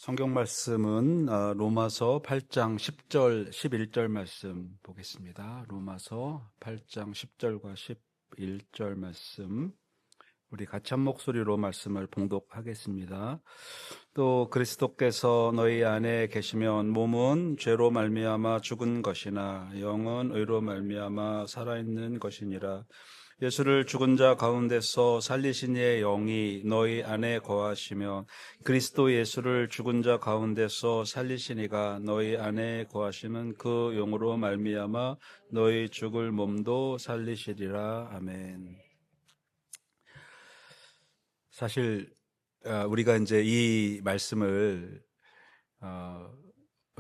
성경 말씀은 로마서 8장 10절, 11절 말씀 보겠습니다. 로마서 8장 10절과 11절 말씀 우리 같이 한 목소리로 말씀을 봉독하겠습니다. 또 그리스도께서 너희 안에 계시면 몸은 죄로 말미암아 죽은 것이나 영은 의로 말미암아 살아있는 것이니라. 예수를 죽은 자 가운데서 살리신 이의 영이 너희 안에 거하시며 그리스도 예수를 죽은 자 가운데서 살리신 이가 너희 안에 거하시는 그 영으로 말미암아 너희 죽을 몸도 살리시리라. 아멘. 사실 우리가 이제 이 말씀을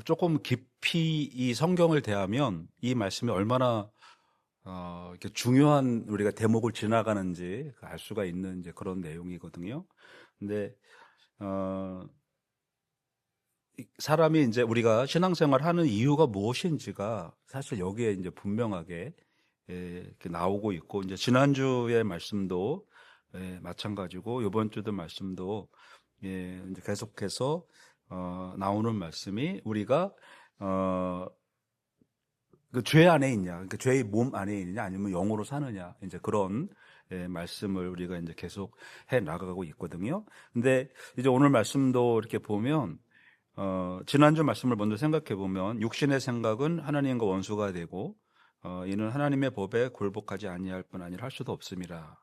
조금 깊이 이 성경을 대하면 이 말씀이 얼마나 이렇게 중요한 우리가 대목을 지나가는지 알 수가 있는 이제 그런 내용이거든요. 근데 사람이 이제 우리가 신앙생활 하는 이유가 무엇인지가 사실 여기에 이제 분명하게 이렇게 나오고 있고, 이제 지난주의 말씀도 마찬가지고 이번 주도 말씀도 이제 계속해서 나오는 말씀이 우리가 그 죄 안에 있냐, 그러니까 죄의 몸 안에 있느냐, 아니면 영으로 사느냐, 이제 그런 말씀을 우리가 이제 계속 해 나가고 있거든요. 근데 이제 오늘 말씀도 이렇게 보면, 지난주 말씀을 먼저 생각해 보면, 육신의 생각은 하나님과 원수가 되고, 이는 하나님의 법에 굴복하지 아니할 뿐 아니라 할 수도 없습니다.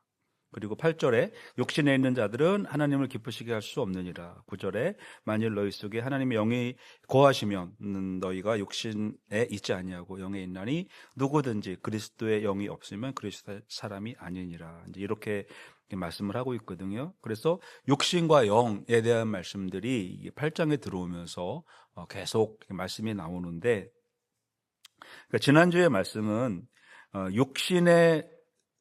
그리고 8절에 육신에 있는 자들은 하나님을 기쁘시게 할 수 없느니라. 9절에 만일 너희 속에 하나님의 영이 거하시면 너희가 육신에 있지 아니하고 영에 있나니 누구든지 그리스도의 영이 없으면 그리스도의 사람이 아니니라. 이제 이렇게 말씀을 하고 있거든요. 그래서 육신과 영에 대한 말씀들이 8장에 들어오면서 계속 말씀이 나오는데, 그러니까 지난주의 말씀은 육신의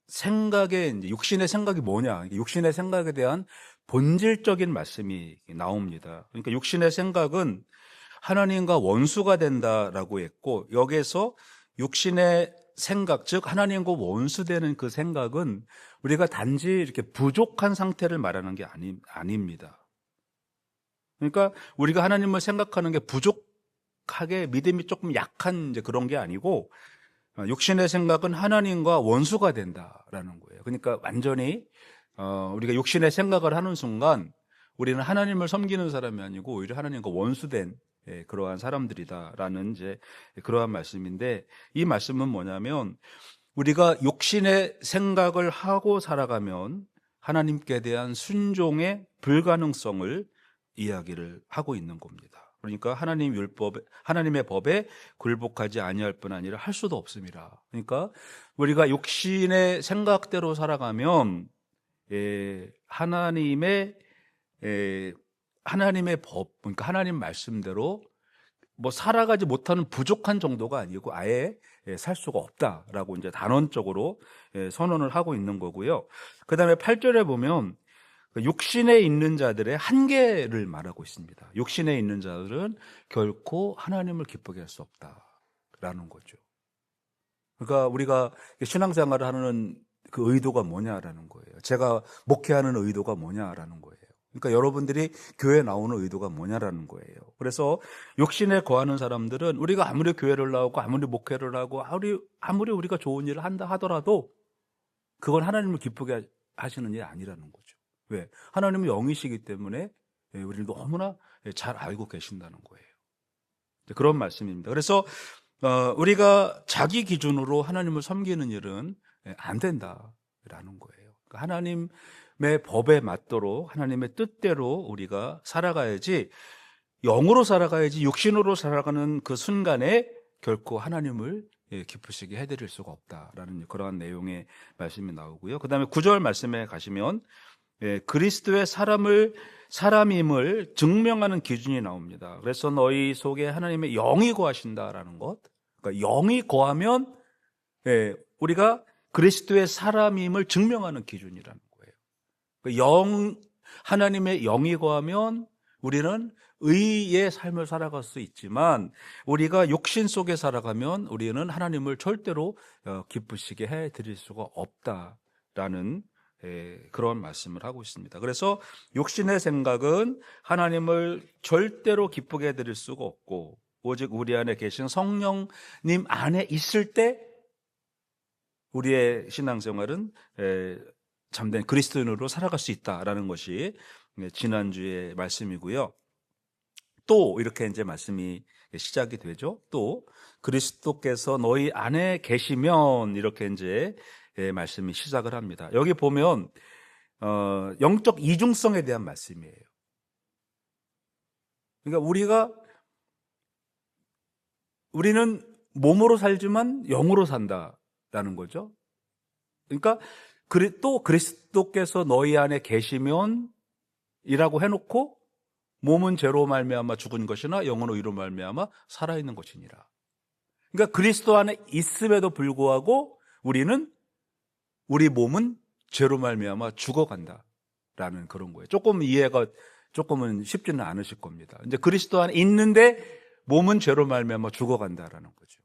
생각이 뭐냐, 육신의 생각에 대한 본질적인 말씀이 나옵니다. 그러니까 육신의 생각은 하나님과 원수가 된다라고 했고, 여기에서 육신의 생각, 즉 하나님과 원수되는 그 생각은 우리가 단지 이렇게 부족한 상태를 말하는 게 아닙니다. 그러니까 우리가 하나님을 생각하는 게 부족하게, 믿음이 조금 약한 이제 그런 게 아니고, 육신의 생각은 하나님과 원수가 된다라는 거예요. 그러니까 완전히 우리가 육신의 생각을 하는 순간 우리는 하나님을 섬기는 사람이 아니고 오히려 하나님과 원수된 그러한 사람들이다라는 이제 그러한 말씀인데, 이 말씀은 뭐냐면 우리가 육신의 생각을 하고 살아가면 하나님께 대한 순종의 불가능성을 이야기를 하고 있는 겁니다. 그러니까 하나님의 법에 굴복하지 아니할 뿐 아니라 할 수도 없습니다. 그러니까 우리가 육신의 생각대로 살아가면 하나님의 법, 그러니까 하나님 말씀대로 뭐 살아가지 못하는 부족한 정도가 아니고 아예 살 수가 없다라고 이제 단언적으로 선언을 하고 있는 거고요. 그다음에 8절에 보면 육신에 있는 자들의 한계를 말하고 있습니다. 육신에 있는 자들은 결코 하나님을 기쁘게 할 수 없다라는 거죠. 그러니까 우리가 신앙생활을 하는 그 의도가 뭐냐라는 거예요. 제가 목회하는 의도가 뭐냐라는 거예요. 그러니까 여러분들이 교회에 나오는 의도가 뭐냐라는 거예요. 그래서 육신에 거하는 사람들은 우리가 아무리 교회를 나오고 아무리 목회를 하고 아무리 우리가 좋은 일을 한다 하더라도 그건 하나님을 기쁘게 하시는 일이 아니라는 거죠. 왜? 하나님은 영이시기 때문에 우리를 너무나 잘 알고 계신다는 거예요. 그런 말씀입니다. 그래서 우리가 자기 기준으로 하나님을 섬기는 일은 안 된다라는 거예요. 그러니까 하나님의 법에 맞도록 하나님의 뜻대로 우리가 살아가야지, 영으로 살아가야지 육신으로 살아가는 그 순간에 결코 하나님을 기쁘시게 해드릴 수가 없다라는 그러한 내용의 말씀이 나오고요. 그 다음에 9절 말씀에 가시면 그리스도의 사람임을 증명하는 기준이 나옵니다. 그래서 너희 속에 하나님의 영이 거하신다라는 것. 그러니까 영이 거하면 우리가 그리스도의 사람임을 증명하는 기준이라는 거예요. 그러니까 하나님의 영이 거하면 우리는 의의 삶을 살아갈 수 있지만, 우리가 육신 속에 살아가면 우리는 하나님을 절대로 기쁘시게 해드릴 수가 없다라는 그런 말씀을 하고 있습니다. 그래서 육신의 생각은 하나님을 절대로 기쁘게 해드릴 수가 없고, 오직 우리 안에 계신 성령님 안에 있을 때 우리의 신앙생활은 참된 그리스도인으로 살아갈 수 있다라는 것이 지난주의 말씀이고요. 또 이렇게 이제 말씀이 시작이 되죠. 또 그리스도께서 너희 안에 계시면, 이렇게 이제 말씀이 시작을 합니다. 여기 보면 영적 이중성에 대한 말씀이에요. 그러니까 우리는 몸으로 살지만 영으로 산다라는 거죠. 그러니까 또 그리스도께서 너희 안에 계시면 이라고 해놓고, 몸은 죄로 말미암아 죽은 것이나 영은 의로 말미암아 살아있는 것이니라. 그러니까 그리스도 안에 있음에도 불구하고 우리 몸은 죄로 말미암아 죽어간다라는 그런 거예요. 조금은 쉽지는 않으실 겁니다. 이제 그리스도 안에 있는데 몸은 죄로 말미암아 죽어간다라는 거죠.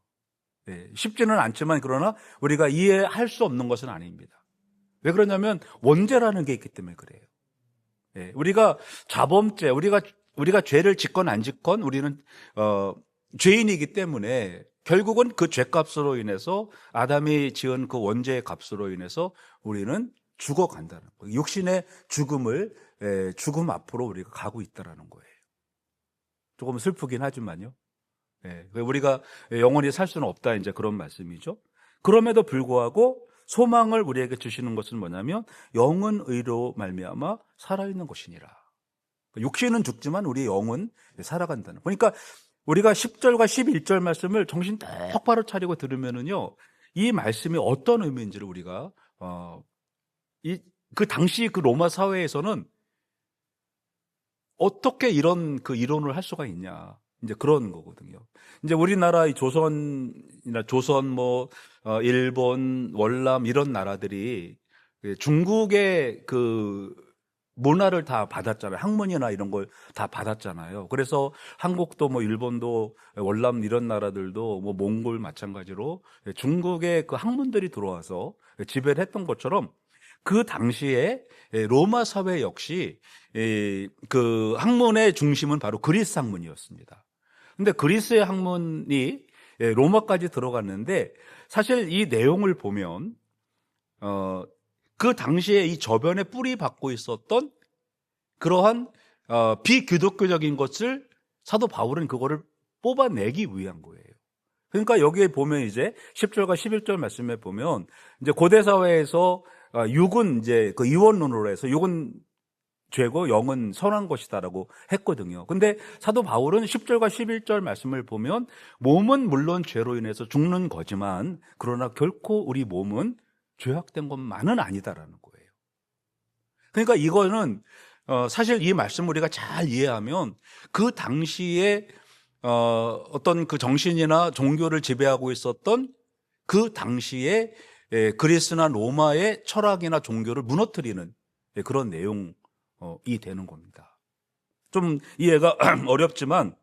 쉽지는 않지만, 그러나 우리가 이해할 수 없는 것은 아닙니다. 왜 그러냐면 원죄라는 게 있기 때문에 그래요. 우리가 자범죄, 우리가 죄를 짓건 안 짓건 우리는 죄인이기 때문에 결국은 그 죄값으로 인해서, 아담이 지은 그 원죄의 값으로 인해서 우리는 죽어간다는 거예요. 육신의 죽음 앞으로 우리가 가고 있다라는 거예요. 조금 슬프긴 하지만요. 우리가 영원히 살 수는 없다, 이제 그런 말씀이죠. 그럼에도 불구하고 소망을 우리에게 주시는 것은 뭐냐면 영은 의로 말미암아 살아있는 것이니라. 육신은 죽지만 우리 영은 살아간다는. 그러니까 우리가 10절과 11절 말씀을 정신 똑바로 차리고 들으면은요, 이 말씀이 어떤 의미인지를 우리가 그 당시 그 로마 사회에서는 어떻게 이런 그 이론을 할 수가 있냐, 이제 그런 거거든요. 이제 우리나라 이 조선, 일본, 월남 이런 나라들이 중국의 그 문화를 다 받았잖아요. 학문이나 이런 걸 다 받았잖아요. 그래서 한국도 일본도 월남 이런 나라들도 몽골 마찬가지로 중국의 그 학문들이 들어와서 지배를 했던 것처럼, 그 당시에 로마 사회 역시 그 학문의 중심은 바로 그리스 학문이었습니다. 근데 그리스의 학문이 로마까지 들어갔는데, 사실 이 내용을 보면 그 당시에 이 저변에 뿌리 박고 있었던 그러한 비기독교적인 것을 사도 바울은 그거를 뽑아내기 위한 거예요. 그러니까 여기에 보면 이제 10절과 11절 말씀에 보면, 이제 고대 사회에서 육은 이제 그 이원론으로 해서 육은 죄고 영은 선한 것이다라고 했거든요. 근데 사도 바울은 10절과 11절 말씀을 보면, 몸은 물론 죄로 인해서 죽는 거지만 그러나 결코 우리 몸은 죄악된 것만은 아니다라는 거예요. 그러니까 이거는 사실 이 말씀을 우리가 잘 이해하면 그 당시에 어떤 그 정신이나 종교를 지배하고 있었던 그 당시에 그리스나 로마의 철학이나 종교를 무너뜨리는 그런 내용이 되는 겁니다. 좀 이해가 어렵지만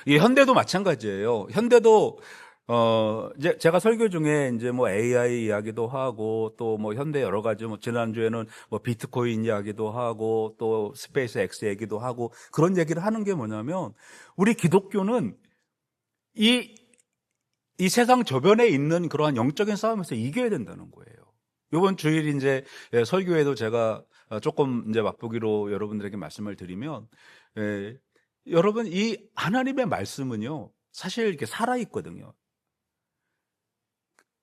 이 현대도 마찬가지예요. 현대도 이제 제가 설교 중에 이제 AI 이야기도 하고, 또 현대 여러 가지, 지난주에는 비트코인 이야기도 하고, 또 스페이스 X 얘기도 하고, 그런 얘기를 하는 게 뭐냐면, 우리 기독교는 이 세상 저변에 있는 그러한 영적인 싸움에서 이겨야 된다는 거예요. 이번 주일 이제 설교에도 제가 조금 이제 맛보기로 여러분들에게 말씀을 드리면, 여러분, 이 하나님의 말씀은요, 사실 이렇게 살아있거든요.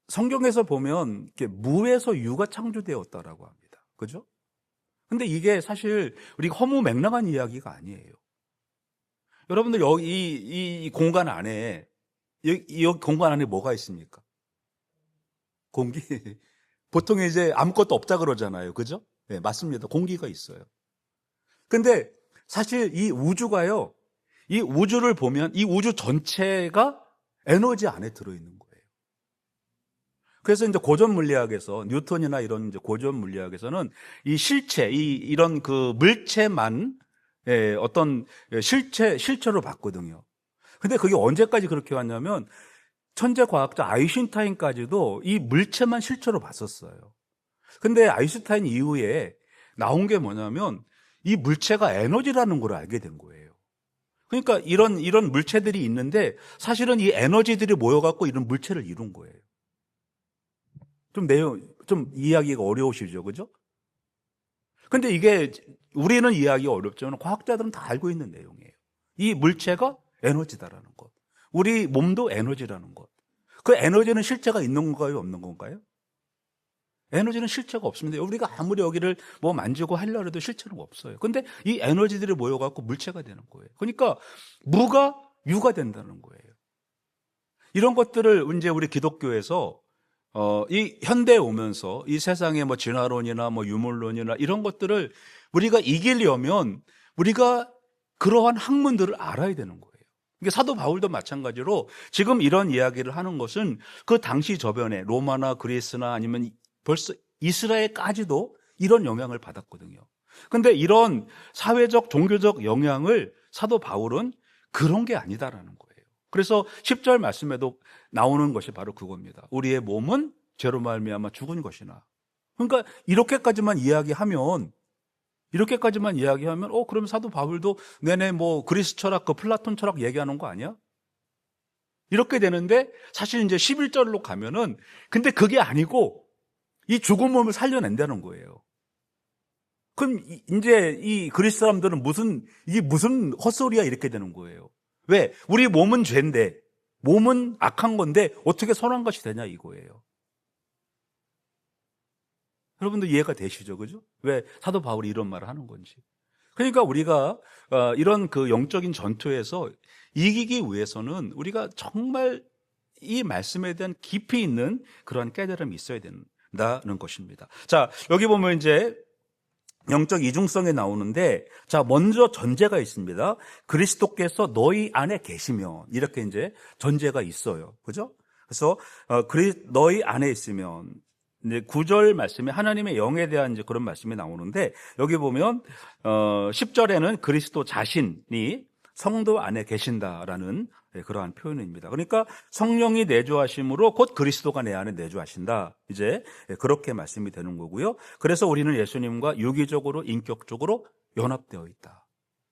성경에서 보면 이렇게 무에서 유가 창조되었다라고 합니다. 그죠? 근데 이게 사실 우리가 허무맹랑한 이야기가 아니에요. 여러분들 여기 이 공간 안에, 이 공간 안에 뭐가 있습니까? 공기. 보통 이제 아무것도 없다 그러잖아요. 그죠? 네, 맞습니다. 공기가 있어요. 근데 사실 이 우주가요, 이 우주를 보면 이 우주 전체가 에너지 안에 들어있는 거예요. 그래서 이제 고전 물리학에서, 뉴턴이나 이런 이제 고전 물리학에서는 이 실체, 이런 그 물체만 어떤 실체로 봤거든요. 근데 그게 언제까지 그렇게 왔냐면, 천재 과학자 아인슈타인까지도 이 물체만 실체로 봤었어요. 근데 아인슈타인 이후에 나온 게 뭐냐면 이 물체가 에너지라는 걸 알게 된 거예요. 그러니까 이런 물체들이 있는데 사실은 이 에너지들이 모여갖고 이런 물체를 이룬 거예요. 좀 이해하기가 어려우시죠, 그죠? 근데 이게 우리는 이해하기가 어렵지만 과학자들은 다 알고 있는 내용이에요. 이 물체가 에너지다라는 것. 우리 몸도 에너지라는 것. 그 에너지는 실체가 있는 건가요, 없는 건가요? 에너지는 실체가 없습니다. 우리가 아무리 여기를 뭐 만지고 하려고 해도 실체는 없어요. 근데 이 에너지들이 모여갖고 물체가 되는 거예요. 그러니까 무가 유가 된다는 거예요. 이런 것들을 이제 우리 기독교에서 이 현대에 오면서 이 세상의 뭐 진화론이나 뭐 유물론이나 이런 것들을 우리가 이기려면 우리가 그러한 학문들을 알아야 되는 거예요. 이게 사도 바울도 마찬가지로 지금 이런 이야기를 하는 것은 그 당시 저변에 로마나 그리스나 아니면 벌써 이스라엘까지도 이런 영향을 받았거든요. 근데 이런 사회적 종교적 영향을 사도 바울은 그런 게 아니다라는 거예요. 그래서 10절 말씀에도 나오는 것이 바로 그겁니다. 우리의 몸은 죄로 말미암아 죽은 것이나. 그러니까 이렇게까지만 이야기하면 그럼 사도 바울도 내내 뭐 그리스 철학, 그 플라톤 철학 얘기하는 거 아니야? 이렇게 되는데 사실 이제 11절로 가면은 근데 그게 아니고 이 죽은 몸을 살려낸다는 거예요. 그럼 이제 이 그리스 사람들은 이게 무슨 헛소리야 이렇게 되는 거예요. 왜? 우리 몸은 죄인데, 몸은 악한 건데 어떻게 선한 것이 되냐 이거예요. 여러분도 이해가 되시죠? 그죠? 왜 사도 바울이 이런 말을 하는 건지. 그러니까 우리가 이런 그 영적인 전투에서 이기기 위해서는 우리가 정말 이 말씀에 대한 깊이 있는 그런 깨달음이 있어야 된다는 것입니다. 자, 여기 보면 이제 영적 이중성에 나오는데, 자, 먼저 전제가 있습니다. 그리스도께서 너희 안에 계시면, 이렇게 이제 전제가 있어요. 그죠? 그래서, 너희 안에 있으면, 이제 9절 말씀에 하나님의 영에 대한 이제 그런 말씀이 나오는데, 여기 보면, 10절에는 그리스도 자신이 성도 안에 계신다라는 그러한 표현입니다. 그러니까 성령이 내주하심으로 곧 그리스도가 내 안에 내주하신다. 이제 그렇게 말씀이 되는 거고요. 그래서 우리는 예수님과 유기적으로 인격적으로 연합되어 있다.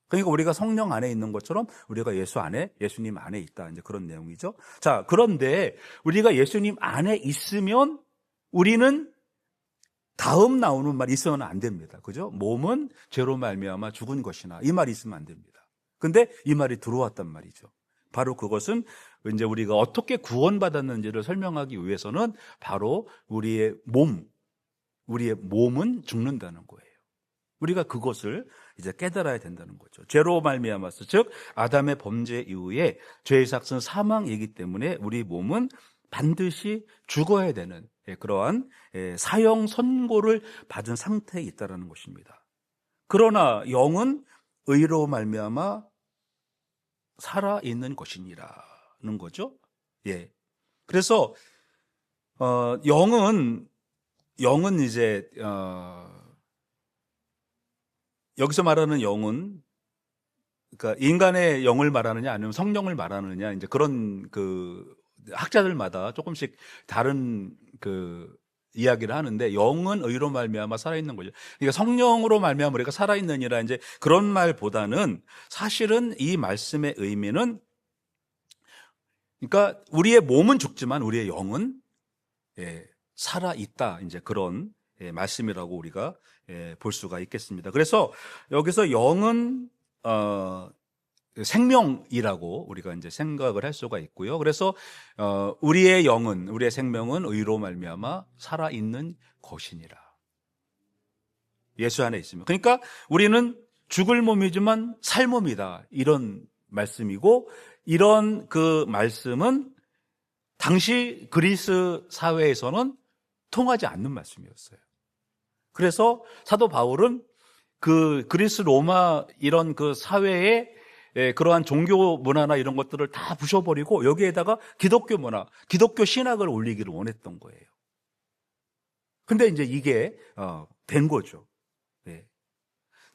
그러니까 우리가 성령 안에 있는 것처럼 우리가 예수님 안에 있다. 이제 그런 내용이죠. 자, 그런데 우리가 예수님 안에 있으면 우리는 다음 나오는 말이 있어서는 안 됩니다. 그죠? 몸은 죄로 말미암아 죽은 것이나 이 말이 있으면 안 됩니다. 근데 이 말이 들어왔단 말이죠. 바로 그것은 이제 우리가 어떻게 구원받았는지를 설명하기 위해서는 바로 우리의 몸은 죽는다는 거예요. 우리가 그것을 이제 깨달아야 된다는 거죠. 죄로 말미암아서, 즉 아담의 범죄 이후에 죄의 삭은 사망이기 때문에 우리 몸은 반드시 죽어야 되는 그러한 사형 선고를 받은 상태에 있다는 것입니다. 그러나 영은 의로 말미암아 살아있는 것이니라는 거죠. 예. 그래서 영은 이제 여기서 말하는 영은 그러니까 인간의 영을 말하느냐 아니면 성령을 말하느냐 이제 그런 그 학자들마다 조금씩 다른 그 이야기를 하는데, 영은 의로 말미암아 살아있는 거죠. 그러니까 성령으로 말미암아 우리가 살아있느니라 이제 그런 말보다는 사실은 이 말씀의 의미는, 그러니까 우리의 몸은 죽지만 우리의 영은 살아있다. 이제 그런 말씀이라고 우리가 볼 수가 있겠습니다. 그래서 여기서 영은 생명이라고 우리가 이제 생각을 할 수가 있고요. 그래서 우리의 생명은 의로 말미암아 살아있는 것이니라. 예수 안에 있으면. 그러니까 우리는 죽을 몸이지만 살 몸이다. 이런 말씀이고, 이런 그 말씀은 당시 그리스 사회에서는 통하지 않는 말씀이었어요. 그래서 사도 바울은 그 그리스 로마 이런 그 사회에 그러한 종교 문화나 이런 것들을 다 부셔버리고 여기에다가 기독교 문화, 기독교 신학을 올리기를 원했던 거예요. 근데 이제 이게 된 거죠. 네.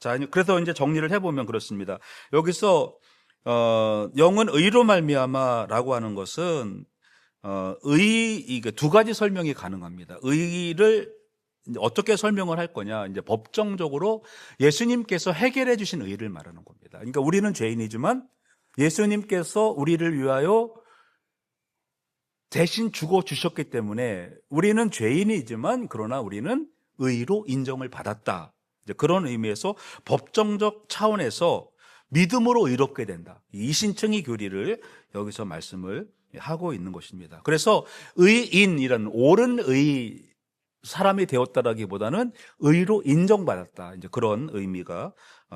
자, 그래서 이제 정리를 해보면 그렇습니다. 여기서 영은 의로 말미암아라고 하는 것은 이게 두 가지 설명이 가능합니다. 의를 이제 어떻게 설명을 할 거냐? 이제 법정적으로 예수님께서 해결해 주신 의를 말하는 겁니다. 그러니까 우리는 죄인이지만 예수님께서 우리를 위하여 대신 죽어 주셨기 때문에 우리는 죄인이지만 그러나 우리는 의로 인정을 받았다. 이제 그런 의미에서 법정적 차원에서 믿음으로 의롭게 된다. 이 이신청의 교리를 여기서 말씀을 하고 있는 것입니다. 그래서 의인이라는 옳은 의 사람이 되었다라기보다는 의로 인정받았다. 이제 그런 의미가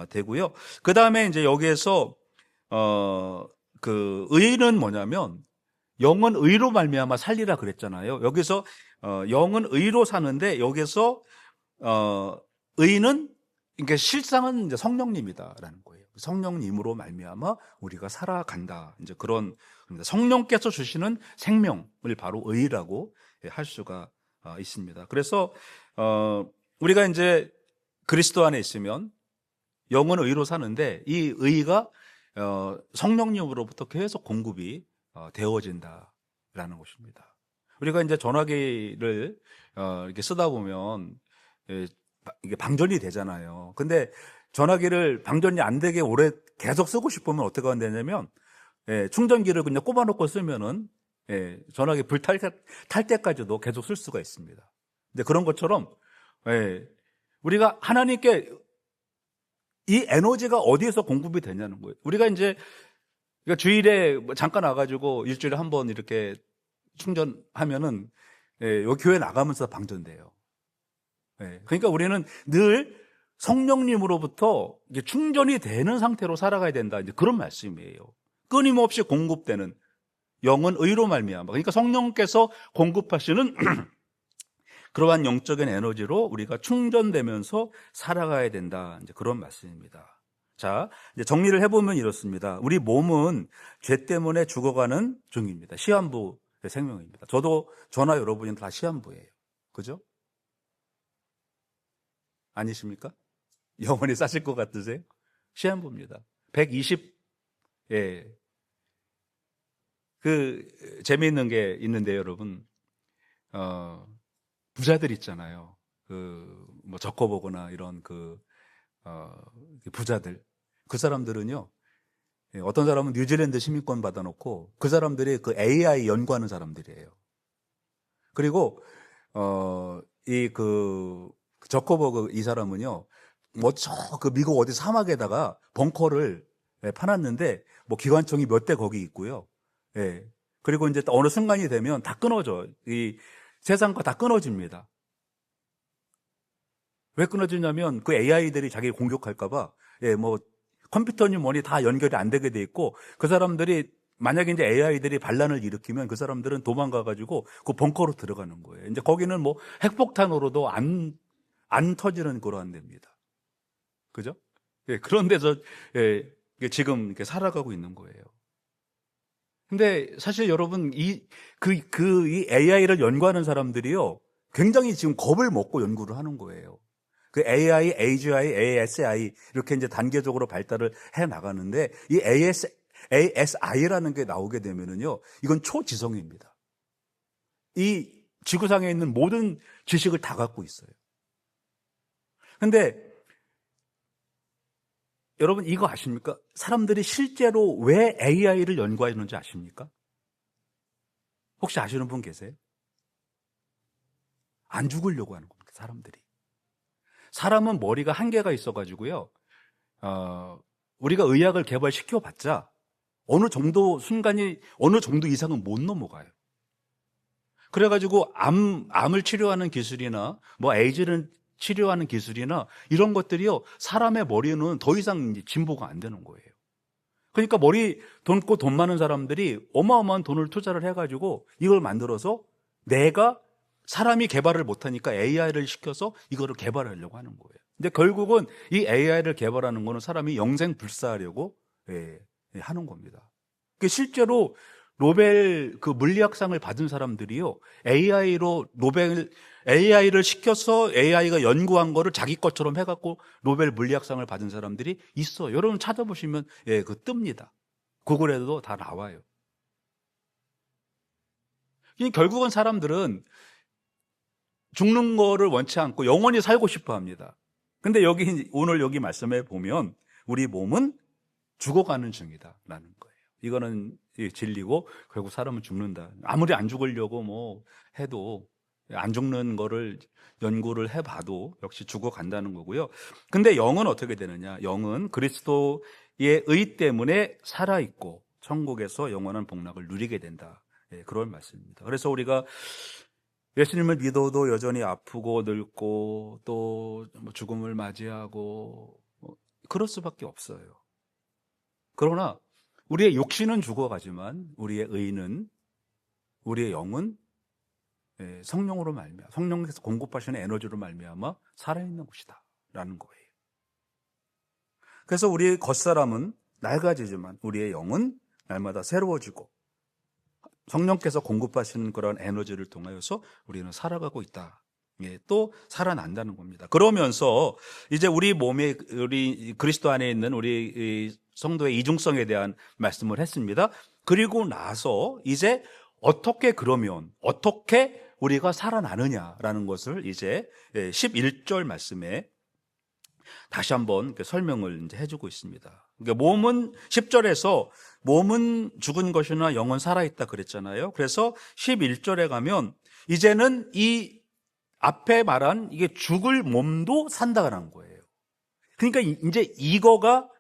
되고요. 그 다음에 이제 여기에서 그 의는 뭐냐면 영은 의로 말미암아 살리라 그랬잖아요. 여기서 영은 의로 사는데 여기서 의는 그러니까 실상은 이제 성령님이다라는 거예요. 성령님으로 말미암아 우리가 살아간다. 이제 그런 성령께서 주시는 생명을 바로 의라고 할 수가 있습니다. 그래서 우리가 이제 그리스도 안에 있으면 영은 의로 사는데 이 의가 성령님으로부터 계속 공급이 되어진다라는 것입니다. 우리가 이제 전화기를 이렇게 쓰다 보면 이게 방전이 되잖아요. 근데 전화기를 방전이 안 되게 오래 계속 쓰고 싶으면 어떻게 하면 되냐면 충전기를 그냥 꼽아놓고 쓰면은 전화기 불 탈 때까지도 계속 쓸 수가 있습니다. 근데 그런 것처럼 우리가 하나님께 이 에너지가 어디에서 공급이 되냐는 거예요. 우리가 이제 그러니까 주일에 잠깐 와가지고 일주일에 한 번 이렇게 충전하면은 여기 교회 나가면서 방전돼요. 그러니까 우리는 늘 성령님으로부터 이게 충전이 되는 상태로 살아가야 된다. 이제 그런 말씀이에요. 끊임없이 공급되는 영은 의로 말미암아. 그러니까 성령께서 공급하시는 그러한 영적인 에너지로 우리가 충전되면서 살아가야 된다. 이제 그런 말씀입니다. 자, 이제 정리를 해보면 이렇습니다. 우리 몸은 죄 때문에 죽어가는 중입니다. 시한부의 생명입니다. 저나 여러분은 다 시한부예요. 그죠? 아니십니까? 영원히 사실 것 같으세요? 시한부입니다. 120, 재미있는 게 있는데, 여러분, 부자들 있잖아요. 저커버거나 이런 부자들. 그 사람들은요, 어떤 사람은 뉴질랜드 시민권 받아놓고 그 사람들이 그 AI 연구하는 사람들이에요. 그리고, 저커버그 이 사람은요, 미국 어디 사막에다가 벙커를 파놨는데, 기관총이 몇 대 거기 있고요. 그리고 이제 어느 순간이 되면 다 끊어져. 이 세상과 다 끊어집니다. 왜 끊어지냐면 그 AI들이 자기를 공격할까봐, 컴퓨터니 뭐니 다 연결이 안 되게 돼 있고, 그 사람들이 만약에 이제 AI들이 반란을 일으키면 그 사람들은 도망가가지고 그 벙커로 들어가는 거예요. 이제 거기는 핵폭탄으로도 안 터지는 그러한 데입니다. 그죠? 그런 데서, 지금 이렇게 살아가고 있는 거예요. 근데 사실 여러분, 이 AI를 연구하는 사람들이요, 굉장히 지금 겁을 먹고 연구를 하는 거예요. 그 AI, AGI, ASI, 이렇게 이제 단계적으로 발달을 해 나가는데, 이 ASI라는 게 나오게 되면은요, 이건 초지성입니다. 이 지구상에 있는 모든 지식을 다 갖고 있어요. 근데 여러분 이거 아십니까? 사람들이 실제로 왜 AI를 연구하는지 아십니까? 혹시 아시는 분 계세요? 안 죽으려고 하는 겁니다, 사람들이. 사람은 머리가 한계가 있어가지고요, 우리가 의학을 개발시켜봤자 어느 정도 이상은 못 넘어가요. 그래가지고 암을 치료하는 기술이나 에이즈를 치료하는 기술이나 이런 것들이요, 사람의 머리는 더 이상 이제 진보가 안 되는 거예요. 그러니까 돈 많은 사람들이 어마어마한 돈을 투자를 해가지고 이걸 만들어서 내가 사람이 개발을 못하니까 AI를 시켜서 이거를 개발하려고 하는 거예요. 근데 결국은 이 AI를 개발하는 거는 사람이 영생불사하려고 하는 겁니다. 실제로 노벨 물리학상을 받은 사람들이요, AI를 시켜서 AI가 연구한 거를 자기 것처럼 해갖고 노벨 물리학상을 받은 사람들이 있어요. 여러분 찾아보시면 뜹니다. 구글에도 다 나와요. 결국은 사람들은 죽는 거를 원치 않고 영원히 살고 싶어 합니다. 근데 오늘 여기 말씀에 보면 우리 몸은 죽어가는 중이다라는 거예요. 이거는 진리고 결국 사람은 죽는다. 아무리 안 죽으려고 뭐 해도 안 죽는 거를 연구를 해봐도 역시 죽어간다는 거고요. 근데 영은 어떻게 되느냐? 영은 그리스도의 의 때문에 살아있고 천국에서 영원한 복락을 누리게 된다. 그런 말씀입니다. 그래서 우리가 예수님을 믿어도 여전히 아프고 늙고 또 뭐 죽음을 맞이하고 그럴 수밖에 없어요. 그러나 우리의 육신은 죽어가지만 우리의 의는, 우리의 영은 성령으로 말미암아, 성령께서 공급하시는 에너지로 말미암아 살아있는 것이다 라는 거예요. 그래서 우리의 겉사람은 낡아지지만 우리의 영은 날마다 새로워지고 성령께서 공급하시는 그런 에너지를 통하여서 우리는 살아가고 있다. 또 살아난다는 겁니다. 그러면서 이제 우리 몸에, 우리 그리스도 안에 있는 우리 성도의 이중성에 대한 말씀을 했습니다. 그리고 나서 이제 어떻게 우리가 살아나느냐라는 것을 이제 11절 말씀에 다시 한번 설명을 이제 해주고 있습니다. 그러니까 몸은 10절에서 몸은 죽은 것이나 영은 살아있다 그랬잖아요. 그래서 11절에 가면 이제는 이 앞에 말한 이게 죽을 몸도 산다라는 거예요. 그러니까 이제 이거가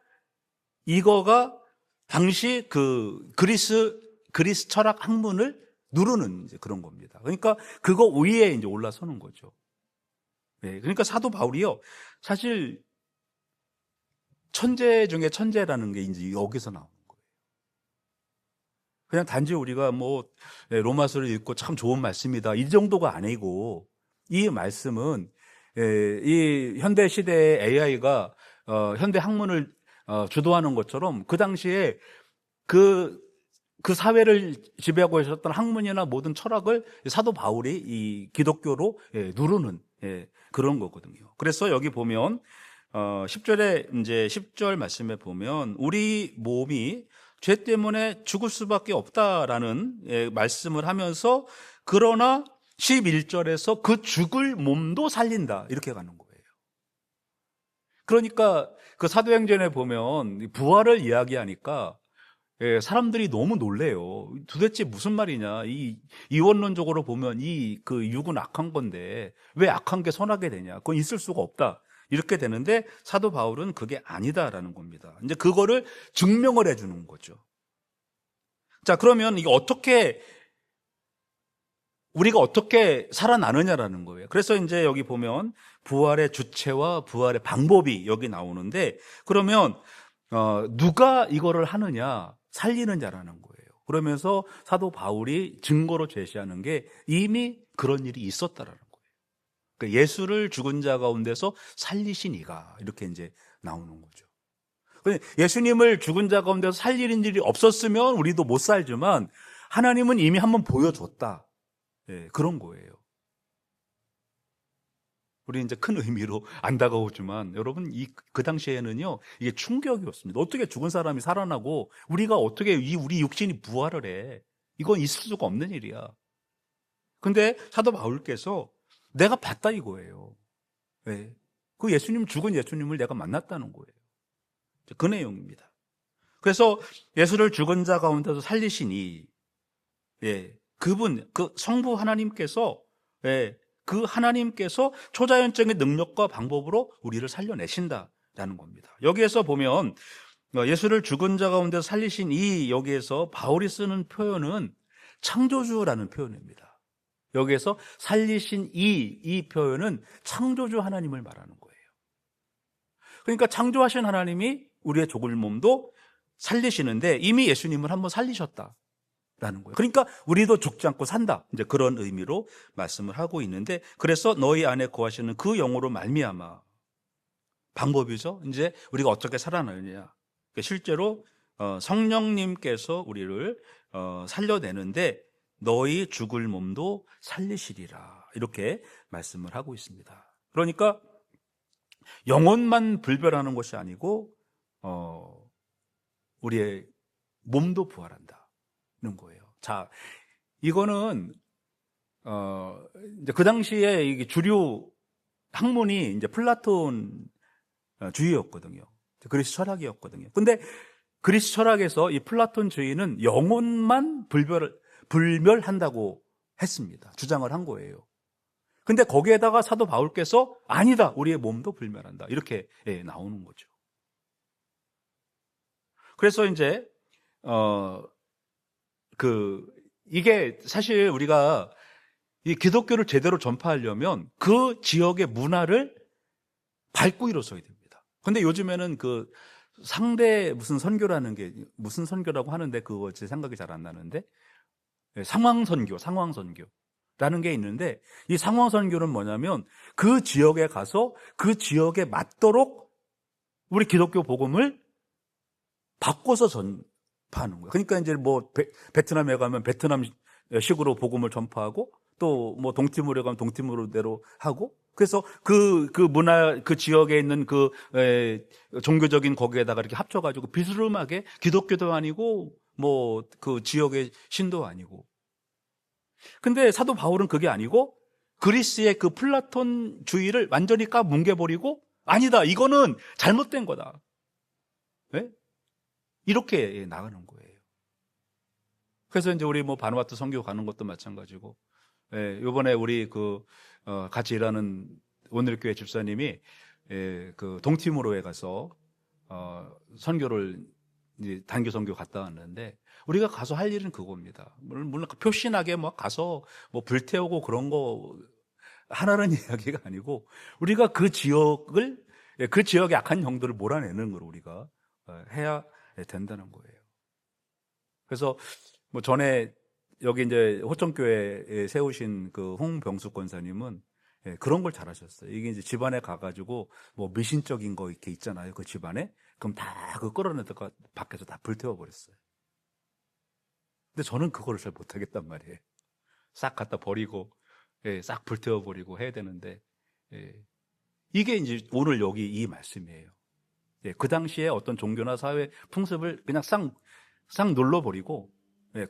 당시 그 그리스 철학 학문을 누르는 이제 그런 겁니다. 그러니까 그거 위에 이제 올라서는 거죠. 네, 그러니까 사도 바울이요, 사실 천재 중에 천재라는 게 이제 여기서 나오는 거예요. 그냥 단지 우리가 뭐 로마서를 읽고 참 좋은 말씀이다 이 정도가 아니고, 이 말씀은 이 현대 시대의 AI가 현대 학문을 주도하는 것처럼 그 당시에 그 사회를 지배하고 있었던 학문이나 모든 철학을 사도 바울이 이 기독교로 누르는 그런 거거든요. 그래서 여기 보면 10절에 이제 10절 말씀에 보면 우리 몸이 죄 때문에 죽을 수밖에 없다라는 말씀을 하면서, 그러나 11절에서 그 죽을 몸도 살린다 이렇게 가는 거예요. 그러니까 그 사도행전에 보면 부활을 이야기하니까 사람들이 너무 놀래요. 도대체 무슨 말이냐? 이 이원론적으로 보면 그 육은 악한 건데 왜 악한 게 선하게 되냐? 그건 있을 수가 없다. 이렇게 되는데 사도 바울은 그게 아니다라는 겁니다. 이제 그거를 증명을 해주는 거죠. 자, 그러면 이게 우리가 어떻게 살아나느냐라는 거예요. 그래서 이제 여기 보면 부활의 주체와 부활의 방법이 여기 나오는데, 그러면 누가 이거를 하느냐? 살리는 자라는 거예요. 그러면서 사도 바울이 증거로 제시하는 게 이미 그런 일이 있었다라는 거예요. 그러니까 예수를 죽은 자 가운데서 살리신 이가, 이렇게 이제 나오는 거죠. 예수님을 죽은 자 가운데서 살리는 일이 없었으면 우리도 못 살지만 하나님은 이미 한번 보여줬다. 그런 거예요. 우리 이제 큰 의미로 안 다가오지만 여러분, 그 당시에는요, 이게 충격이었습니다. 어떻게 죽은 사람이 살아나고 우리가 어떻게 우리 육신이 부활을 해? 이건 있을 수가 없는 일이야. 근데 사도 바울께서 내가 봤다 이거예요. 그 죽은 예수님을 내가 만났다는 거예요. 그 내용입니다. 그래서 예수를 죽은 자 가운데서 살리시니, 그분, 그 성부 하나님께서, 그 하나님께서 초자연적인 능력과 방법으로 우리를 살려내신다라는 겁니다. 여기에서 보면 예수를 죽은 자 가운데서 살리신 여기에서 바울이 쓰는 표현은 창조주라는 표현입니다. 여기에서 살리신 이 표현은 창조주 하나님을 말하는 거예요. 그러니까 창조하신 하나님이 우리의 죽을 몸도 살리시는데 이미 예수님을 한번 살리셨다 라는 거예요. 그러니까 우리도 죽지 않고 산다, 이제 그런 의미로 말씀을 하고 있는데, 그래서 너희 안에 거하시는 그 영으로 말미암아, 방법이죠. 이제 우리가 어떻게 살아나느냐. 실제로 성령님께서 우리를 살려내는데 너희 죽을 몸도 살리시리라, 이렇게 말씀을 하고 있습니다. 그러니까 영혼만 불변하는 것이 아니고 우리의 몸도 부활한다는 거예요. 자, 이거는 이제 그 당시에 이게 주류 학문이 이제 플라톤 주의였거든요. 그리스 철학이었거든요. 근데 그리스 철학에서 이 플라톤주의는 영혼만 불멸한다고 했습니다. 주장을 한 거예요. 근데 거기에다가 사도 바울께서 아니다, 우리의 몸도 불멸한다, 이렇게 나오는 거죠. 그래서 이제 이게 사실 우리가 이 기독교를 제대로 전파하려면 그 지역의 문화를 밟고 일어서야 됩니다. 근데 요즘에는 그 상대 무슨 선교라는 게 무슨 선교라고 하는데 그거 제 생각이 잘 안 나는데 상황선교라는 게 있는데, 이 상황선교는 뭐냐면 그 지역에 가서 그 지역에 맞도록 우리 기독교 복음을 바꿔서 전파하는 거예요. 그러니까 이제 뭐 베트남에 가면 베트남식으로 복음을 전파하고, 또 뭐 동티모르에 가면 동티모르대로 하고, 그래서 그 문화, 그 지역에 있는 그 종교적인 거기에다가 이렇게 합쳐가지고 비스름하게 기독교도 아니고 뭐 그 지역의 신도 아니고. 근데 사도 바울은 그게 아니고 그리스의 그 플라톤주의를 완전히 까뭉개버리고, 아니다, 이거는 잘못된 거다, 네? 이렇게 나가는 거예요. 그래서 이제 우리 뭐 바누아투 선교 가는 것도 마찬가지고, 요번에 우리 같이 일하는 오늘교회 집사님이 그 동티모로에 가서 선교를 이제 단기 선교 갔다 왔는데, 우리가 가서 할 일은 그겁니다. 물론 표신하게 막 가서 뭐 불태우고 그런 거 하나는 이야기가 아니고, 우리가 그 지역의 악한 영들을 몰아내는 걸 우리가 해야 된다는 거예요. 그래서 뭐 전에 여기 이제 호천교회에 세우신 그 홍병숙 권사님은 그런 걸 잘하셨어요. 이게 이제 집안에 가가지고 뭐 미신적인 거 이렇게 있잖아요, 그 집안에. 그럼 다 그 끌어내다가 밖에서 다 불태워버렸어요. 근데 저는 그거를 잘 못하겠단 말이에요. 싹 갖다 버리고, 싹 불태워버리고 해야 되는데, 이게 이제 오늘 여기 이 말씀이에요. 그 당시에 어떤 종교나 사회 풍습을 그냥 싹 눌러버리고,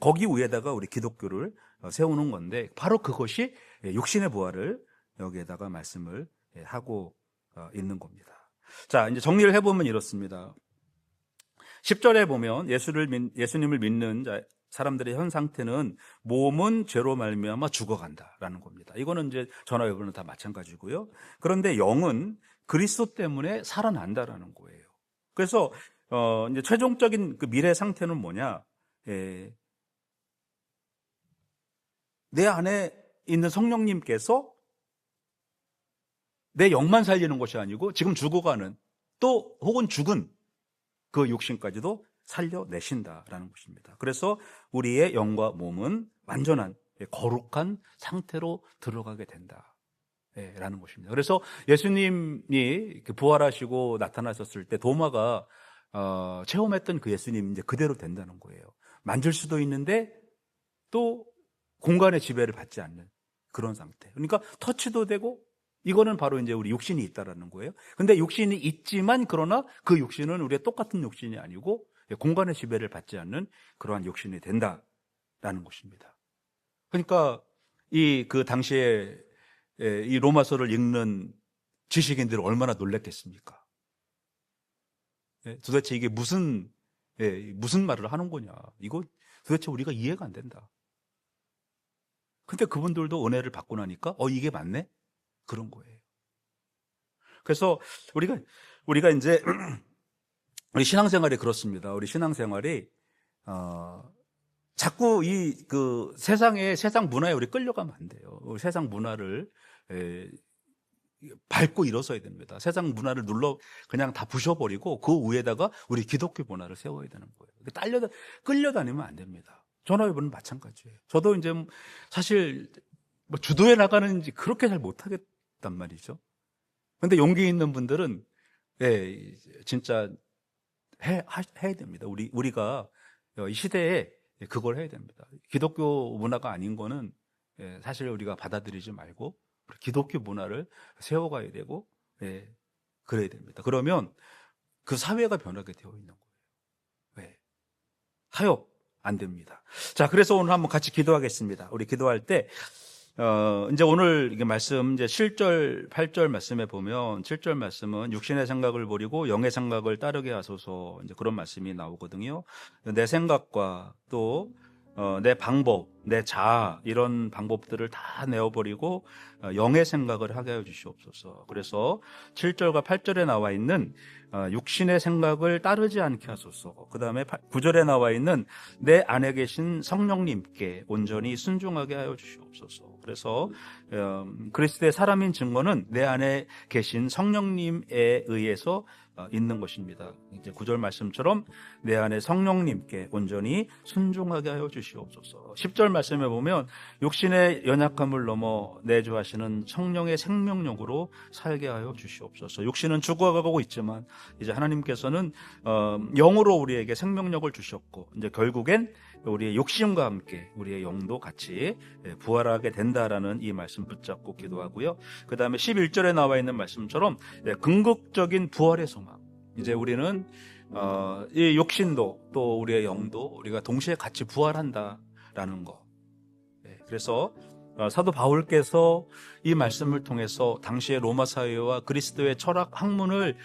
거기 위에다가 우리 기독교를 세우는 건데, 바로 그것이 육신의 부활을 여기에다가 말씀을 하고 있는 겁니다. 자, 이제 정리를 해보면 이렇습니다. 10절에 보면 예수님을 믿는 사람들의 현 상태는 몸은 죄로 말미암아 죽어간다라는 겁니다. 이거는 이제 저나 여러분은 다 마찬가지고요. 그런데 영은 그리스도 때문에 살아난다라는 거예요. 그래서 이제 최종적인 그 미래 상태는 뭐냐? 내 안에 있는 성령님께서 내 영만 살리는 것이 아니고 지금 죽어가는, 또 혹은 죽은 그 육신까지도 살려내신다라는 것입니다. 그래서 우리의 영과 몸은 완전한 거룩한 상태로 들어가게 된다라는 것입니다. 그래서 예수님이 부활하시고 나타나셨을 때 도마가 체험했던 그 예수님 이제 그대로 된다는 거예요. 만질 수도 있는데 또 공간의 지배를 받지 않는 그런 상태. 그러니까 터치도 되고, 이거는 바로 이제 우리 육신이 있다라는 거예요. 근데 육신이 있지만, 그러나 그 육신은 우리의 똑같은 육신이 아니고 공간의 지배를 받지 않는 그러한 육신이 된다라는 것입니다. 그러니까 그 당시에 이 로마서를 읽는 지식인들은 얼마나 놀랐겠습니까? 도대체 이게 무슨 말을 하는 거냐? 이거 도대체 우리가 이해가 안 된다. 근데 그분들도 은혜를 받고 나니까 이게 맞네? 그런 거예요. 그래서 우리가 이제 우리 신앙생활이 그렇습니다. 우리 신앙생활이 자꾸 그 세상 문화에 우리 끌려가면 안 돼요. 세상 문화를 밟고 일어서야 됩니다. 세상 문화를 그냥 다 부셔버리고 그 위에다가 우리 기독교 문화를 세워야 되는 거예요. 끌려다니면 안 됩니다. 저나 여러분은 마찬가지예요. 저도 이제 사실 뭐 주도해 나가는지 그렇게 잘 못하겠단 말이죠. 그런데 용기 있는 분들은 진짜 해야 됩니다. 우리가 이 시대에 그걸 해야 됩니다. 기독교 문화가 아닌 거는 사실 우리가 받아들이지 말고 기독교 문화를 세워가야 되고, 그래야 됩니다. 그러면 그 사회가 변하게 되어 있는 거예요. 타협 안 됩니다. 자, 그래서 오늘 한번 같이 기도하겠습니다. 우리 기도할 때 이제 오늘 이게 말씀, 이제 7절, 8절 말씀에 보면, 7절 말씀은 육신의 생각을 버리고 영의 생각을 따르게 하소서, 이제 그런 말씀이 나오거든요. 내 생각과 또, 내 방법, 내 자아, 이런 방법들을 다 내어버리고, 영의 생각을 하게 하여 주시옵소서. 그래서 7절과 8절에 나와 있는 육신의 생각을 따르지 않게 하소서. 그 다음에 9절에 나와 있는 내 안에 계신 성령님께 온전히 순종하게 하여 주시옵소서. 그래서 그리스도의 사람인 증거는 내 안에 계신 성령님에 의해서 있는 것입니다. 이제 9절 말씀처럼 내 안에 성령님께 온전히 순종하게 하여 주시옵소서. 10절 말씀에 보면 육신의 연약함을 넘어 내주하시는 성령의 생명력으로 살게 하여 주시옵소서. 육신은 죽어가고 있지만 이제 하나님께서는 영으로 우리에게 생명력을 주셨고, 이제 결국엔 우리의 욕심과 함께 우리의 영도 같이 부활하게 된다라는 이 말씀 붙잡고 기도하고요. 그 다음에 11절에 나와 있는 말씀처럼 궁극적인 부활의 소망. 이제 우리는 이 욕심도 또 우리의 영도 우리가 동시에 같이 부활한다라는 거. 그래서 사도 바울께서 이 말씀을 통해서 당시의 로마 사회와 그리스도의 철학 학문을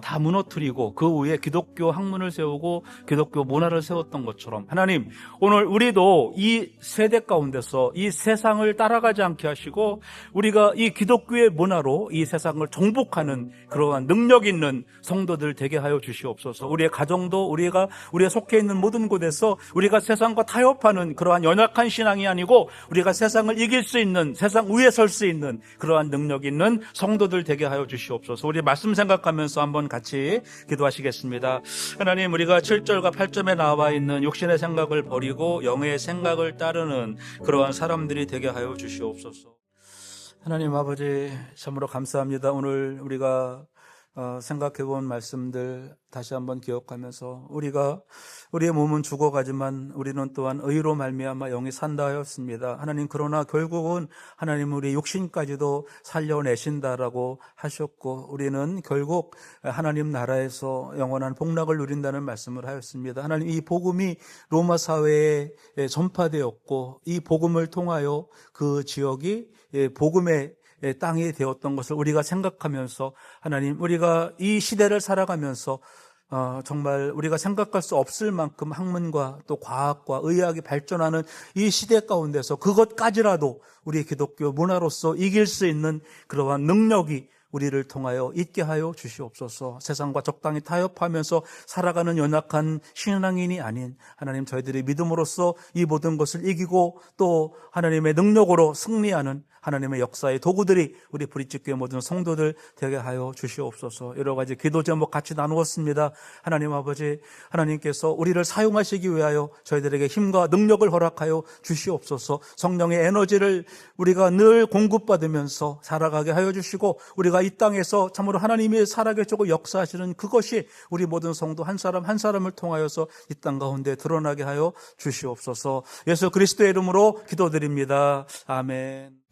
다 무너뜨리고 그 위에 기독교 학문을 세우고 기독교 문화를 세웠던 것처럼, 하나님 오늘 우리도 이 세대 가운데서 이 세상을 따라가지 않게 하시고 우리가 이 기독교의 문화로 이 세상을 정복하는 그러한 능력 있는 성도들 되게 하여 주시옵소서. 우리의 가정도 우리가 속해 있는 모든 곳에서 우리가 세상과 타협하는 그러한 연약한 신앙이 아니고 우리가 세상을 이길 수 있는, 세상 위에 설 수 있는 그러한 능력 있는 성도들 되게 하여 주시옵소서. 우리 말씀 생각하면서 한번 같이 기도하시겠습니다. 하나님, 우리가 7절과 8절에 나와 있는 육신의 생각을 버리고 영의 생각을 따르는 그러한 사람들이 되게 하여 주시옵소서. 하나님 아버지, 참으로 감사합니다. 오늘 우리가 생각해 본 말씀들 다시 한번 기억하면서 우리의 몸은 죽어가지만 우리는 또한 의로 말미암아 영이 산다 하였습니다. 하나님, 그러나 결국은 하나님 우리 육신까지도 살려내신다라고 하셨고 우리는 결국 하나님 나라에서 영원한 복락을 누린다는 말씀을 하였습니다. 하나님, 이 복음이 로마 사회에 전파되었고 이 복음을 통하여 그 지역이 복음의 땅이 되었던 것을 우리가 생각하면서, 하나님, 우리가 이 시대를 살아가면서 정말 우리가 생각할 수 없을 만큼 학문과 또 과학과 의학이 발전하는 이 시대 가운데서 그것까지라도 우리 기독교 문화로서 이길 수 있는 그러한 능력이 우리를 통하여 있게 하여 주시옵소서. 세상과 적당히 타협하면서 살아가는 연약한 신앙인이 아닌 하나님, 저희들이 믿음으로써 이 모든 것을 이기고 또 하나님의 능력으로 승리하는 하나님의 역사의 도구들이 우리 브릿지교회 모든 성도들 되게 하여 주시옵소서. 여러 가지 기도 제목 같이 나누었습니다. 하나님 아버지, 하나님께서 우리를 사용하시기 위하여 저희들에게 힘과 능력을 허락하여 주시옵소서. 성령의 에너지를 우리가 늘 공급받으면서 살아가게 하여 주시고 우리가 이 땅에서 참으로 하나님이 살아계시고 역사하시는 그것이 우리 모든 성도 한 사람 한 사람을 통하여서 이 땅 가운데 드러나게 하여 주시옵소서. 예수 그리스도의 이름으로 기도드립니다. 아멘.